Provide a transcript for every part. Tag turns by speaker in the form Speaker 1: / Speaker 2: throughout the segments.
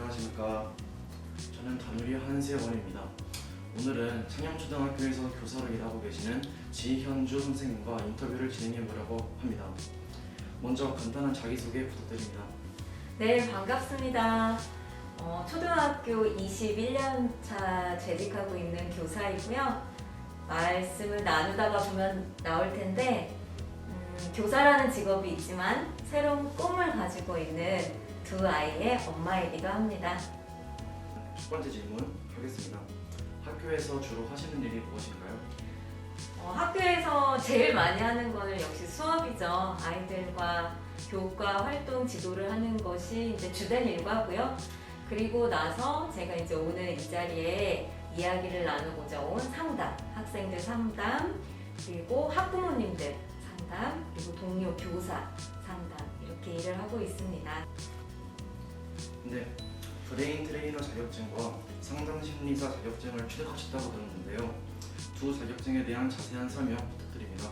Speaker 1: 안녕하십니까. 저는 단우리 한세원입니다. 오늘은 창녕초등학교에서 교사로 일하고 계시는 지현주 선생님과 인터뷰를 진행해 보려고 합니다. 먼저 간단한 자기소개 부탁드립니다.
Speaker 2: 네, 반갑습니다. 초등학교 21년차 재직하고 있는 교사이고요. 말씀을 나누다가 보면 나올 텐데 교사라는 직업이 있지만 새로운 꿈을 가지고 있는 두 아이의 엄마이기도 합니다.
Speaker 1: 첫 번째 질문 하겠습니다. 학교에서 주로 하시는 일이 무엇인가요?
Speaker 2: 학교에서 제일 많이 하는 거는 역시 수업이죠. 아이들과 교과 활동 지도를 하는 것이 이제 주된 일과고요. 그리고 나서 제가 이제 오늘 이 자리에 이야기를 나누고자 온 상담, 학생들 상담, 그리고 학부모님들 상담, 그리고 동료 교사 상담 이렇게 일을 하고 있습니다.
Speaker 1: 네, 브레인 트레이너 자격증과 상담 심리사 자격증을 취득하셨다고 들었는데요. 두 자격증에 대한 자세한 설명 부탁드립니다.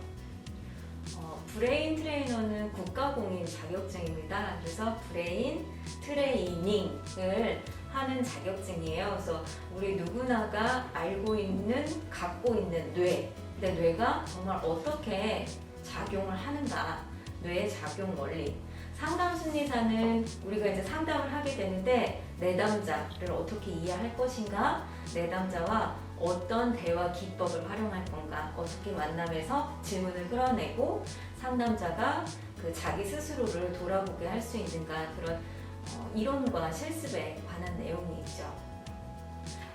Speaker 2: 브레인 트레이너는 국가공인 자격증입니다. 그래서 브레인 트레이닝을 하는 자격증이에요. 그래서 우리 누구나가 알고 있는, 갖고 있는 뇌. 근데 뇌가 정말 어떻게 작용을 하는가. 뇌의 작용 원리. 상담 심리사는 우리가 이제 상담을 하게 되는데 내담자를 어떻게 이해할 것인가, 내담자와 어떤 대화 기법을 활용할 건가, 어떻게 만남에서 질문을 끌어내고 상담자가 그 자기 스스로를 돌아보게 할 수 있는가, 그런 이론과 실습에 관한 내용이 있죠.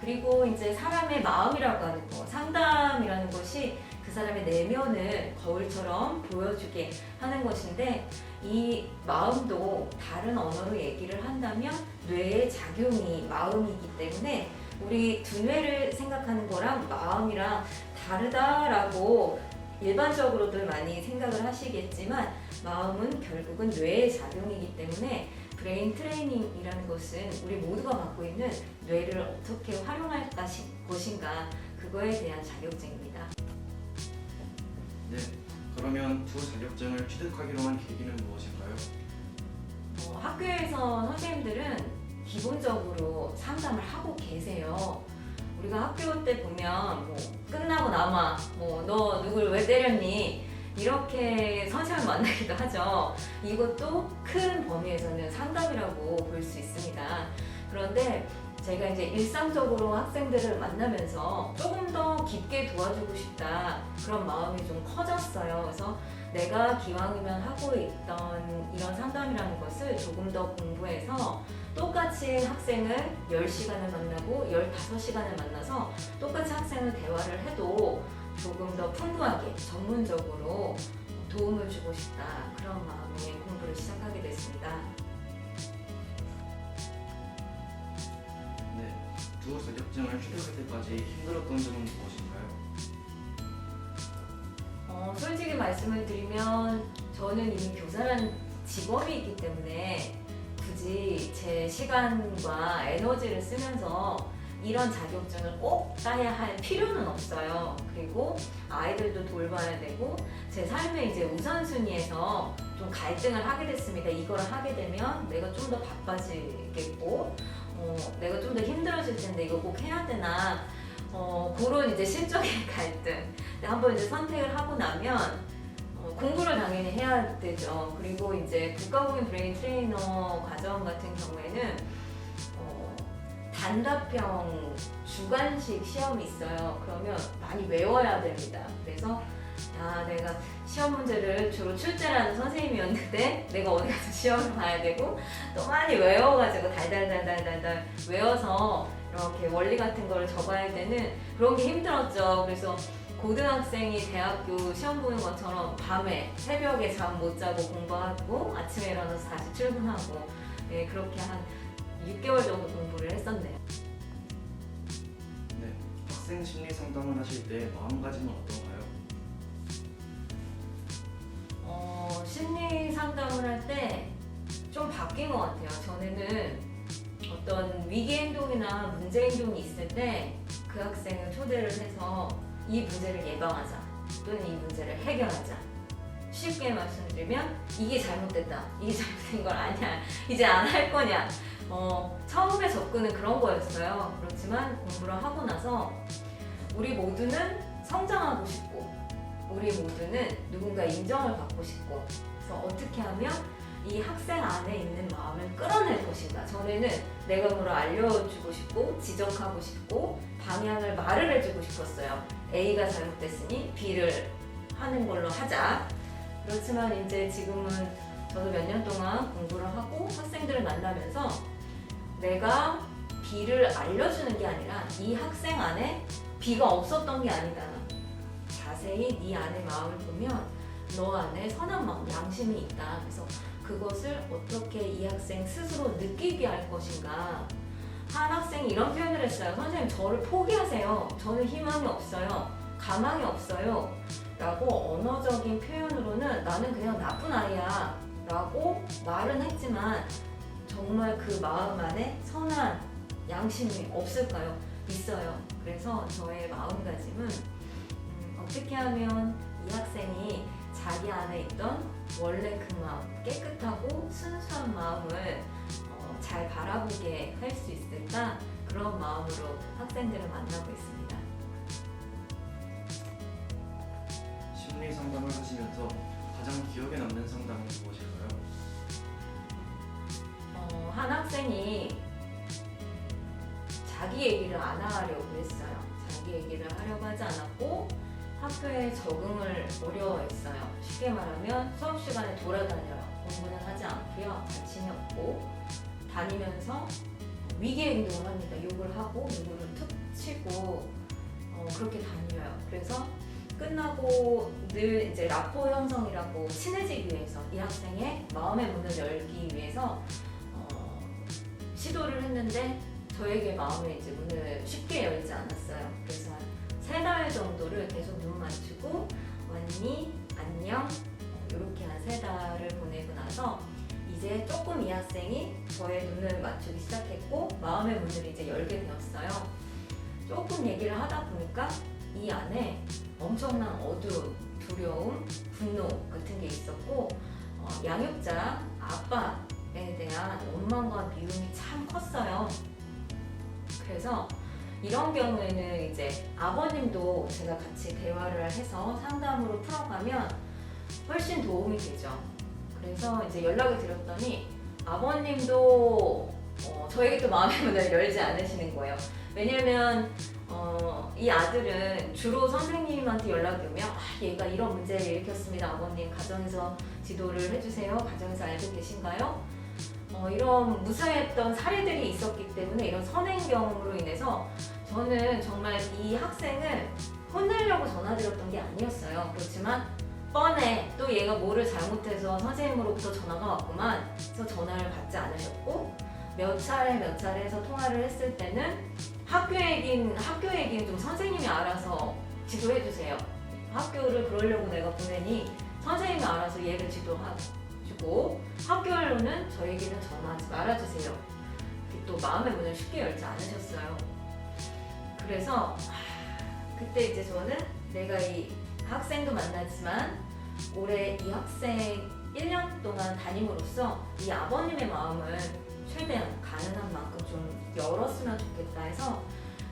Speaker 2: 그리고 이제 사람의 마음이라고 하는 거, 상담이라는 것이 그 사람의 내면을 거울처럼 보여주게 하는 것인데 이 마음도 다른 언어로 얘기를 한다면 뇌의 작용이 마음이기 때문에 우리 두뇌를 생각하는 거랑 마음이랑 다르다라고 일반적으로들 많이 생각을 하시겠지만 마음은 결국은 뇌의 작용이기 때문에 브레인 트레이닝이라는 것은 우리 모두가 갖고 있는 뇌를 어떻게 활용할 것인가 그거에 대한 자격증입니다.
Speaker 1: 네, 그러면 두 자격증을 취득하기로 한 계기는 무엇인가요?
Speaker 2: 학교에서 선생님들은 기본적으로 상담을 하고 계세요. 우리가 학교 때 보면 뭐 끝나고 남아, 뭐 너 누굴 왜 때렸니? 이렇게 선생님을 만나기도 하죠. 이것도 큰 범위에서는 상담이라고 볼 수 있습니다. 그런데 제가 이제 일상적으로 학생들을 만나면서 조금 더 깊게 도와주고 싶다 그런 마음이 좀 커졌어요. 그래서 내가 기왕이면 하고 있던 이런 상담이라는 것을 조금 더 공부해서 똑같이 학생을 10시간을 만나고 15시간을 만나서 똑같이 학생을 대화를 해도 조금 더 풍부하게 전문적으로 도움을 주고 싶다 그런 마음에 공부를 시작하게 됐습니다.
Speaker 1: 네, 두 자격증을 취득할 때까지 힘들었던 점은 무엇인가요?
Speaker 2: 솔직히 말씀을 드리면 저는 이미 교사라는 직업이 있기 때문에 굳이 제 시간과 에너지를 쓰면서 이런 자격증을 꼭 따야 할 필요는 없어요. 그리고 아이들도 돌봐야 되고 제 삶의 이제 우선순위에서 좀 갈등을 하게 됐습니다. 이걸 하게 되면 내가 좀 더 바빠지겠고 내가 좀 더 힘들어질 텐데 이거 꼭 해야 되나 그런 이제 심적인 갈등. 한번 이제 선택을 하고 나면 공부를 당연히 해야 되죠. 그리고 이제 국가공인 브레인 트레이너 과정 같은 경우에는 단답형 주관식 시험이 있어요. 그러면 많이 외워야 됩니다. 그래서 내가 시험 문제를 주로 출제하는 선생님이었는데 내가 어디 가서 시험을 봐야 되고 또 많이 외워가지고 달달달달달달 외워서 이렇게 원리 같은 거를 적어야 되는 그런 게 힘들었죠. 그래서 고등학생이 대학교 시험 보는 것처럼 밤에 새벽에 잠 못 자고 공부하고 아침에 일어나서 다시 출근하고 그렇게 한 6개월 정도 공부를 했었네요.
Speaker 1: 네, 학생 심리 상담을 하실 때 마음가짐은 어떤가요?
Speaker 2: 심리 상담을 할 때 좀 바뀐 것 같아요. 전에는 어떤 위기 행동이나 문제 행동이 있을 때 그 학생을 초대를 해서 이 문제를 예방하자 또는 이 문제를 해결하자. 쉽게 말씀드리면 이게 잘못됐다. 이게 잘못된 걸 아니야. 이제 안 할 거냐. 처음에 접근은 그런 거였어요. 그렇지만 공부를 하고 나서 우리 모두는 성장하고 싶고 우리 모두는 누군가 인정을 받고 싶고 그래서 어떻게 하면 이 학생 안에 있는 마음을 끌어낼 것인가. 전에는 내가 뭐를 알려주고 싶고 지적하고 싶고 방향을 말을 해주고 싶었어요. A가 잘못됐으니 B를 하는 걸로 하자. 그렇지만 이제 지금은 저도 몇 년 동안 공부를 하고 학생들을 만나면서 내가 B를 알려주는 게 아니라 이 학생 안에 B가 없었던 게 아니다. 자세히 네 안의 마음을 보면 너 안에 선한 마음, 양심이 있다. 그래서 그것을 어떻게 이 학생 스스로 느끼게 할 것인가. 한 학생이 이런 표현을 했어요. 선생님, 저를 포기하세요. 저는 희망이 없어요. 가망이 없어요. 라고 언어적인 표현으로는 나는 그냥 나쁜 아이야. 라고 말은 했지만 정말 그 마음 안에 선한 양심이 없을까요? 있어요. 그래서 저의 마음가짐은 어떻게 하면 이 학생이 자기 안에 있던 원래 그 마음, 깨끗하고 순수한 마음을 잘 바라보게 할 수 있을까? 그런 마음으로 학생들을 만나고 있습니다.
Speaker 1: 심리 상담을 하시면서 가장 기억에 남는 상담은 무엇일까요?
Speaker 2: 한 학생이 자기 얘기를 안 하려고 했어요. 자기 얘기를 하려고 하지 않았고 학교에 적응을 어려워했어요. 쉽게 말하면 수업 시간에 돌아다녀요. 공부는 하지 않고요. 자신이 없고 다니면서 위계 행동을 합니다. 욕을 하고 누구를 툭 치고 그렇게 다녀요. 그래서 끝나고 늘 이제 라포 형성이라고 친해지기 위해서 이 학생의 마음의 문을 열기 위해서 시도를 했는데 저에게 마음의 이제 문을 쉽게 열지 않았어요. 그래서 한 3달 정도를 계속 눈 맞추고 왔니? 안녕? 이렇게 한 3달을 보내고 나서 이제 조금 이 학생이 저의 눈을 맞추기 시작했고 마음의 문을 이제 열게 되었어요. 조금 얘기를 하다 보니까 이 안에 엄청난 어두움, 두려움, 분노 같은 게 있었고 양육자, 아빠에 대한 원망과 미움이 참 컸어요. 그래서 이런 경우에는 이제 아버님도 제가 같이 대화를 해서 상담으로 풀어가면 훨씬 도움이 되죠. 그래서 이제 연락을 드렸더니 아버님도 저에게 또 마음의 문을 열지 않으시는 거예요. 왜냐면 이 아들은 주로 선생님한테 연락이 오면 얘가 이런 문제를 일으켰습니다. 아버님 가정에서 지도를 해주세요. 가정에서 알고 계신가요? 이런 무사했던 사례들이 있었기 때문에 이런 선행 경험으로 인해서 저는 정말 이 학생을 혼내려고 전화드렸던 게 아니었어요. 그렇지만 뻔해 또 얘가 뭐를 잘못해서 선생님으로부터 전화가 왔구만 해서 전화를 받지 않으셨고 몇 차례 해서 통화를 했을 때는 학교 얘기는 좀 선생님이 알아서 지도해 주세요. 학교를 그러려고 내가 보내니 선생님이 알아서 얘를 지도해주고 학교로는 저에게는 전화하지 말아주세요. 또 마음의 문을 쉽게 열지 않으셨어요. 그래서 그때 이제 저는 내가 이 학생도 만났지만 올해 이 학생 1년 동안 담임으로써 이 아버님의 마음을 최대한 가능한 만큼 좀 열었으면 좋겠다 해서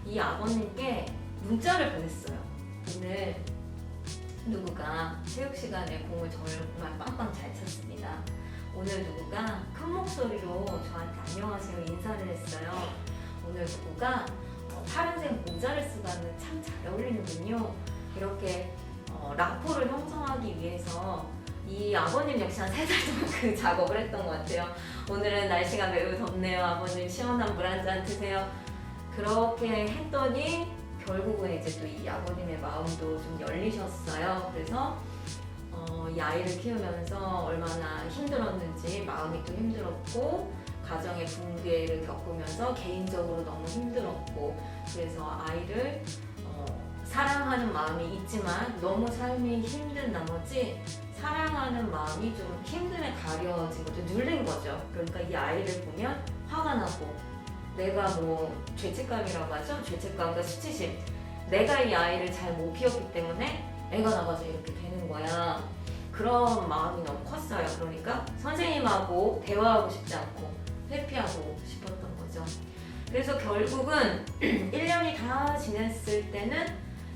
Speaker 2: 이 아버님께 문자를 보냈어요. 오늘 누구가 체육 시간에 공을 정말 빵빵 잘 찼습니다. 오늘 누구가 큰 목소리로 저한테 안녕하세요 인사를 했어요. 오늘 누구가 파란색 모자를 쓰고 하면 참 잘 어울리는군요. 이렇게 라포를 형성하기 위해서 이 아버님 역시 한 3달 동안 그 작업을 했던 것 같아요. 오늘은 날씨가 매우 덥네요. 아버님 시원한 물 한 잔 드세요. 그렇게 했더니 결국은 이제 또 이 아버님의 마음도 좀 열리셨어요. 그래서 이 아이를 키우면서 얼마나 힘들었는지 마음이 또 힘들었고 가정의 붕괴를 겪으면서 개인적으로 너무 힘들었고 그래서 아이를 사랑하는 마음이 있지만 너무 삶이 힘든 나머지 사랑하는 마음이 좀 힘듦에 가려진 것도 눌린 거죠. 그러니까 이 아이를 보면 화가 나고 내가 뭐 죄책감이라고 하죠. 죄책감과 수치심. 내가 이 아이를 잘 못 키웠기 때문에 애가 나가서 이렇게 되는 거야. 그런 마음이 너무 컸어요. 그러니까 선생님하고 대화하고 싶지 않고 회피하고 싶었던 거죠. 그래서 결국은 1년이 다 지났을 때는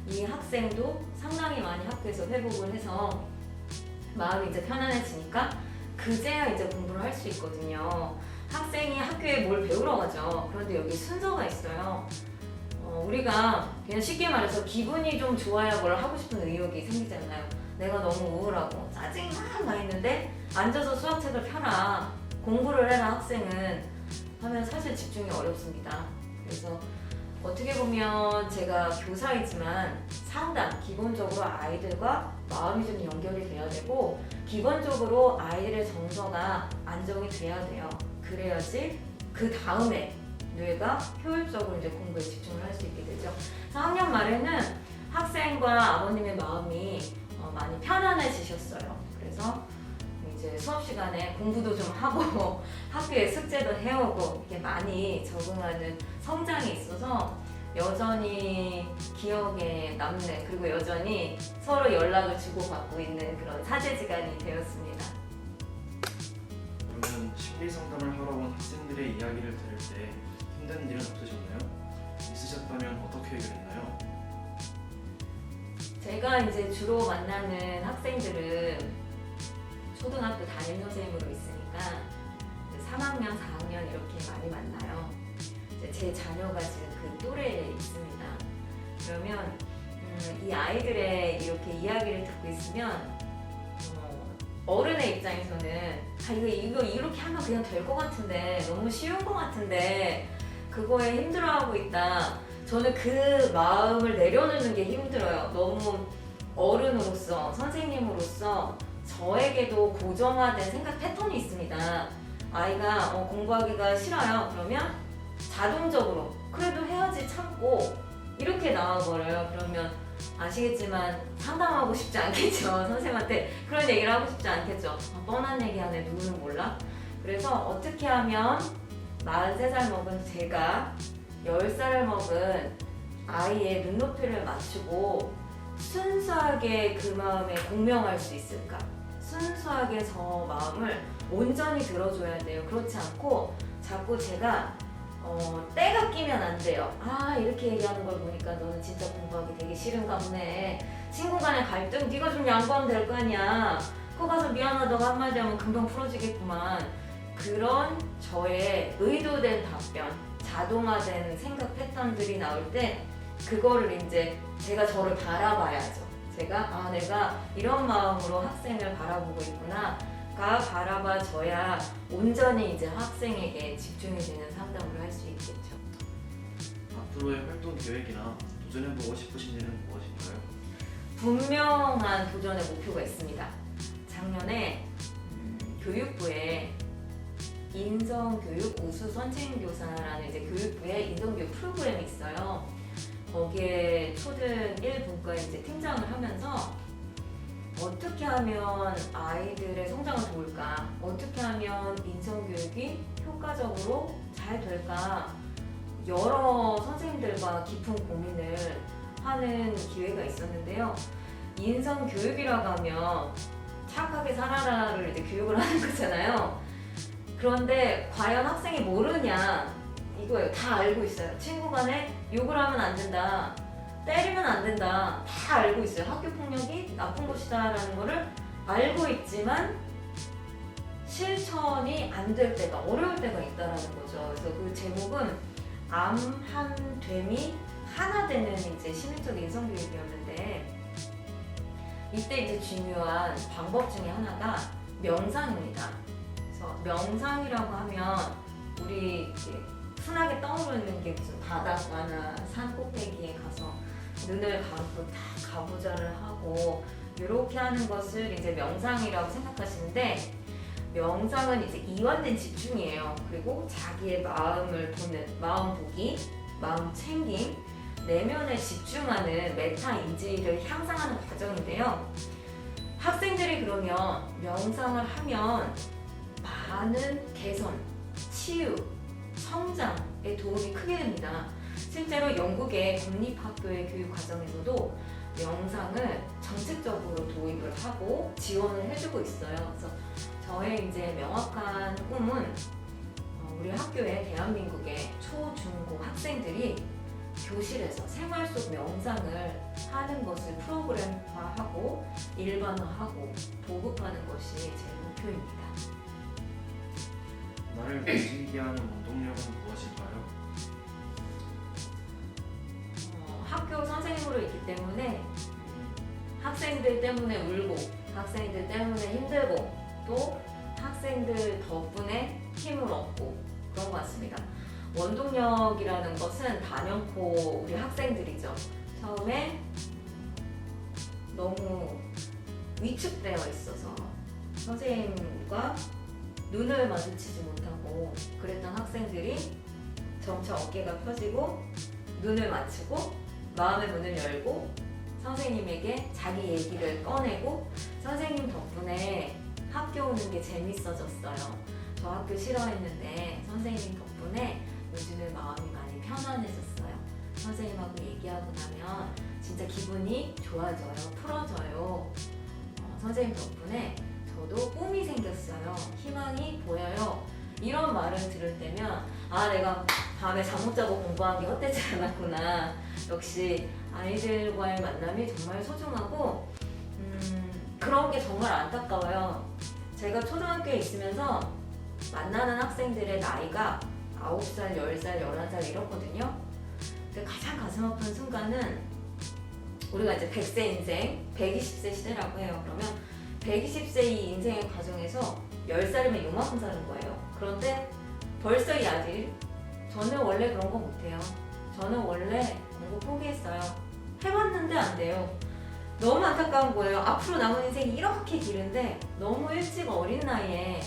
Speaker 2: 이 학생도 상당히 많이 학교에서 회복을 해서 마음이 이제 편안해지니까 그제야 이제 공부를 할 수 있거든요. 학생이 학교에 뭘 배우러 가죠. 그런데 여기 순서가 있어요. 우리가 그냥 쉽게 말해서 기분이 좀 좋아야 뭘 하고 싶은 의욕이 생기잖아요. 내가 너무 우울하고 짜증이 막 나 있는데 앉아서 수학책을 펴라, 공부를 해라 학생은 하면 사실 집중이 어렵습니다. 그래서 어떻게 보면 제가 교사이지만 상담, 기본적으로 아이들과 마음이 좀 연결이 돼야 되고 기본적으로 아이들의 정서가 안정이 돼야 돼요. 그래야지 그 다음에 뇌가 효율적으로 이제 공부에 집중을 할 수 있게 되죠. 4학년 말에는 학생과 아버님의 마음이 많이 편안해지셨어요. 그래서 이제 수업 시간에 공부도 좀 하고 학교에 숙제도 해오고 이렇게 많이 적응하는 성장이 있어서 여전히 기억에 남는, 그리고 여전히 서로 연락을 주고받고 있는 그런 사제지간이 되었습니다.
Speaker 1: 그러면 심리 상담을 하러 온 학생들의 이야기를 들을 때 힘든 일은 없으셨나요? 있으셨다면 어떻게 해결했나요?
Speaker 2: 제가 이제 주로 만나는 학생들은 초등학교 담임 선생님으로 있으니까 이제 3학년, 4학년 이렇게 많이 만나요. 이제 제 자녀가 지금 그 또래에 있습니다. 그러면 이 아이들의 이렇게 이야기를 듣고 있으면 어른의 입장에서는 이거 이렇게 하면 그냥 될 것 같은데, 너무 쉬운 것 같은데 그거에 힘들어하고 있다. 저는 그 마음을 내려놓는 게 힘들어요. 너무 어른으로서, 선생님으로서 저에게도 고정화된 생각 패턴이 있습니다. 아이가 공부하기가 싫어요. 그러면 자동적으로 그래도 해야지 참고 이렇게 나와버려요. 그러면 아시겠지만 상담하고 싶지 않겠죠. 선생님한테 그런 얘기를 하고 싶지 않겠죠. 뻔한 얘기하네, 누구는 몰라. 그래서 어떻게 하면 43살 먹은 제가 10살을 먹은 아이의 눈높이를 맞추고 순수하게 그 마음에 공명할 수 있을까? 순수하게 저 마음을 온전히 들어줘야 돼요. 그렇지 않고 자꾸 제가 때가 끼면 안 돼요. 이렇게 얘기하는 걸 보니까 너는 진짜 공부하기 되게 싫은가 보네. 친구 간의 갈등 네가 좀 양보하면 될 거 아니야. 그거 가서 미안하다고 한마디 하면 금방 풀어지겠구만. 그런 저의 의도된 답변, 자동화된 생각 패턴들이 나올 때 그거를 이제 제가 저를 바라봐야죠. 제가 내가 이런 마음으로 학생을 바라보고 있구나. 가 바라봐줘야 온전히 이제 학생에게 집중이 되는 상담을 할 수 있겠죠.
Speaker 1: 앞으로의 활동 계획이나 도전해보고 싶으신 일은 무엇인가요?
Speaker 2: 분명한 도전의 목표가 있습니다. 작년에 교육부에 인성교육 우수 선생님교사라는 이제 교육부에 인성교육 프로그램이 있어요. 거기에 초등 1분과에 이제 팀장을 하면서 어떻게 하면 아이들의 성장을 도울까? 어떻게 하면 인성교육이 효과적으로 잘 될까? 여러 선생님들과 깊은 고민을 하는 기회가 있었는데요. 인성교육이라고 하면 착하게 살아라를 이제 교육을 하는 거잖아요. 그런데 과연 학생이 모르냐? 이거예요. 다 알고 있어요. 친구 간에 욕을 하면 안 된다. 때리면 안 된다. 다 알고 있어요. 학교 폭력이 나쁜 것이다라는 거를 알고 있지만 실천이 안 될 때가, 어려울 때가 있다라는 거죠. 그래서 그 제목은 암한됨이 하나 되는 이제 시민적 인성교육이었는데, 이때 이제 중요한 방법 중에 하나가 명상입니다. 그래서 명상이라고 하면 우리 이렇게 흔하게 떠오르는 게 무슨 바닷가나 산 꼭대기에 가서 눈을 감고 다 가부좌를 하고 이렇게 하는 것을 이제 명상이라고 생각하시는데, 명상은 이제 이완된 집중이에요. 그리고 자기의 마음을 보는, 마음 보기, 마음 챙김, 내면에 집중하는 메타 인지를 향상하는 과정인데요. 학생들이 그러면 명상을 하면 많은 개선, 치유, 성장에 도움이 크게 됩니다. 실제로 영국의 공립학교의 교육 과정에서도 명상을 정책적으로 도입을 하고 지원을 해주고 있어요. 그래서 저의 이제 명확한 꿈은 우리 학교에 대한민국의 초, 중, 고 학생들이 교실에서 생활 속 명상을 하는 것을 프로그램화하고 일반화하고 보급하는 것이 제 목표입니다.
Speaker 1: 나를 움직이게 하는 원동력은 무엇일까요?
Speaker 2: 학교 선생님으로 있기 때문에 학생들 때문에 울고 학생들 때문에 힘들고 또 학생들 덕분에 힘을 얻고 그런 것 같습니다. 원동력이라는 것은 단연코 우리 학생들이죠. 처음에 너무 위축되어 있어서 선생님과 눈을 마주치지 못하고 그랬던 학생들이 점차 어깨가 펴지고 눈을 맞추고 마음의 문을 열고 선생님에게 자기 얘기를 꺼내고 선생님 덕분에 학교 오는 게 재밌어졌어요. 저 학교 싫어했는데 선생님 덕분에 요즘에 마음이 많이 편안해졌어요. 선생님하고 얘기하고 나면 진짜 기분이 좋아져요. 풀어져요. 선생님 덕분에 저도 꿈이 생겼어요. 희망이 보여요. 이런 말을 들을 때면 아 내가 밤에 잠 못 자고 공부한 게 헛되지 않았구나. 역시 아이들과의 만남이 정말 소중하고 그런 게 정말 안타까워요. 제가 초등학교에 있으면서 만나는 학생들의 나이가 9살, 10살, 11살 이렇거든요. 근데 가장 가슴 아픈 순간은 우리가 이제 100세 인생, 120세 시대라고 해요. 그러면 120세 이 인생의 과정에서 10살이면 요만큼 사는 거예요. 그런데 벌써 이 아들, 저는 원래 그런 거 못해요. 저는 원래 공부 포기했어요. 해봤는데 안 돼요. 너무 안타까운 거예요. 앞으로 남은 인생이 이렇게 길은데 너무 일찍 어린 나이에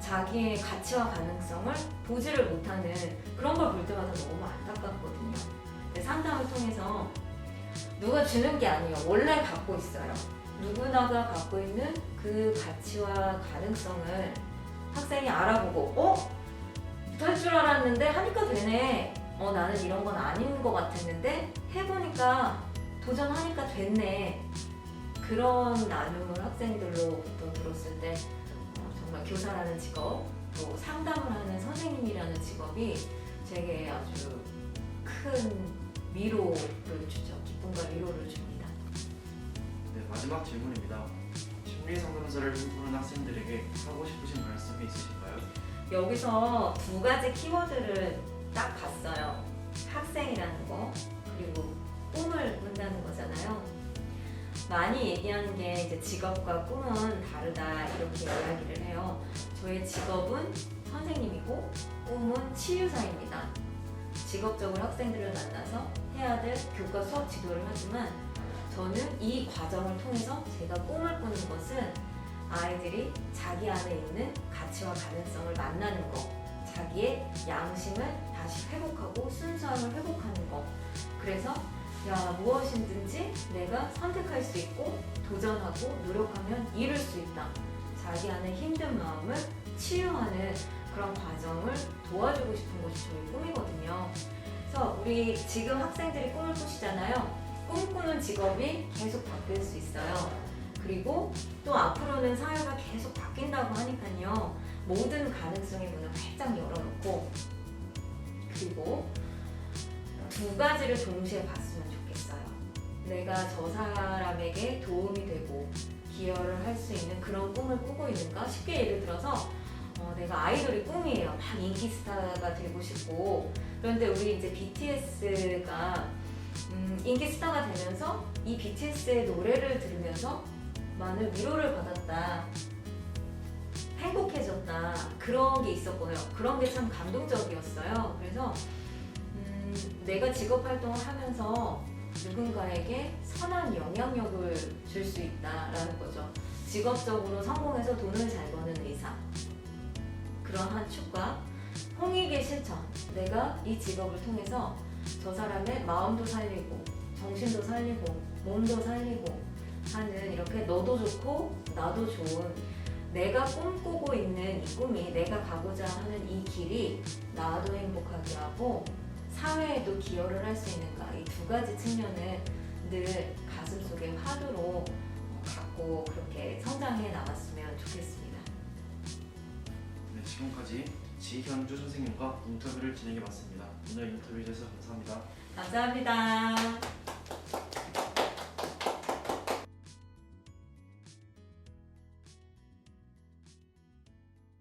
Speaker 2: 자기의 가치와 가능성을 보지를 못하는 그런 걸 볼 때마다 너무 안타깝거든요. 근데 상담을 통해서 누가 주는 게 아니에요. 원래 갖고 있어요. 누구나가 갖고 있는 그 가치와 가능성을 학생이 알아보고 될 줄 알았는데 하니까 되네. 나는 이런 건 아닌 것 같았는데 해보니까 도전하니까 됐네. 그런 나눔을 학생들로부터 들었을 때 정말 교사라는 직업, 또 상담을 하는 선생님이라는 직업이 제게 아주 큰 위로를 주죠. 기쁨과 위로를 줍니다.
Speaker 1: 네, 마지막 질문입니다. 심리 상담사를 꿈꾸는 학생들에게 하고 싶으신 말씀이 있으실까요?
Speaker 2: 여기서 두 가지 키워드를 딱 봤어요. 학생이라는 거, 그리고 꿈을 꾼다는 거잖아요. 많이 얘기하는 게 이제 직업과 꿈은 다르다 이렇게 이야기를 해요. 저의 직업은 선생님이고 꿈은 치유사입니다. 직업적으로 학생들을 만나서 해야 될 교과 수업 지도를 하지만 저는 이 과정을 통해서 제가 꿈을 꾸는 것은 아이들이 자기 안에 있는 가치와 가능성을 만나는 것, 자기의 양심을 다시 회복하고 순수함을 회복하는 것. 그래서 무엇이든지 내가 선택할 수 있고 도전하고 노력하면 이룰 수 있다. 자기 안에 힘든 마음을 치유하는 그런 과정을 도와주고 싶은 것이 저희 꿈이거든요. 그래서 우리 지금 학생들이 꿈을 꾸시잖아요. 꿈꾸는 직업이 계속 바뀔 수 있어요. 그리고 또 앞으로는 사회가 계속 바뀐다고 하니까요. 모든 가능성의 문을 활짝 열어놓고 그리고 두 가지를 동시에 봤으면 좋겠어요. 내가 저 사람에게 도움이 되고 기여를 할 수 있는 그런 꿈을 꾸고 있는가? 쉽게 예를 들어서 내가 아이돌이 꿈이에요. 막 인기 스타가 되고 싶고 그런데 우리 이제 BTS가 인기 스타가 되면서 이 BTS의 노래를 들으면서 많은 위로를 받았다. 행복해졌다. 그런 게 있었고요. 그런 게 참 감동적이었어요. 그래서 내가 직업 활동을 하면서 누군가에게 선한 영향력을 줄 수 있다라는 거죠. 직업적으로 성공해서 돈을 잘 버는 의사. 그러한 축과 홍익의 실천. 내가 이 직업을 통해서 저 사람의 마음도 살리고 정신도 살리고 몸도 살리고 하는 이렇게 너도 좋고 나도 좋은 내가 꿈꾸고 있는 이 꿈이 내가 가고자 하는 이 길이 나도 행복하게 하고 사회에도 기여를 할 수 있는가 이 두 가지 측면을 늘 가슴속에 화두로 갖고 그렇게 성장해 나갔으면 좋겠습니다.
Speaker 1: 네, 지금까지 지현주 선생님과 인터뷰를 진행해봤습니다. 오늘 인터뷰 해주셔서 감사합니다.
Speaker 2: 감사합니다.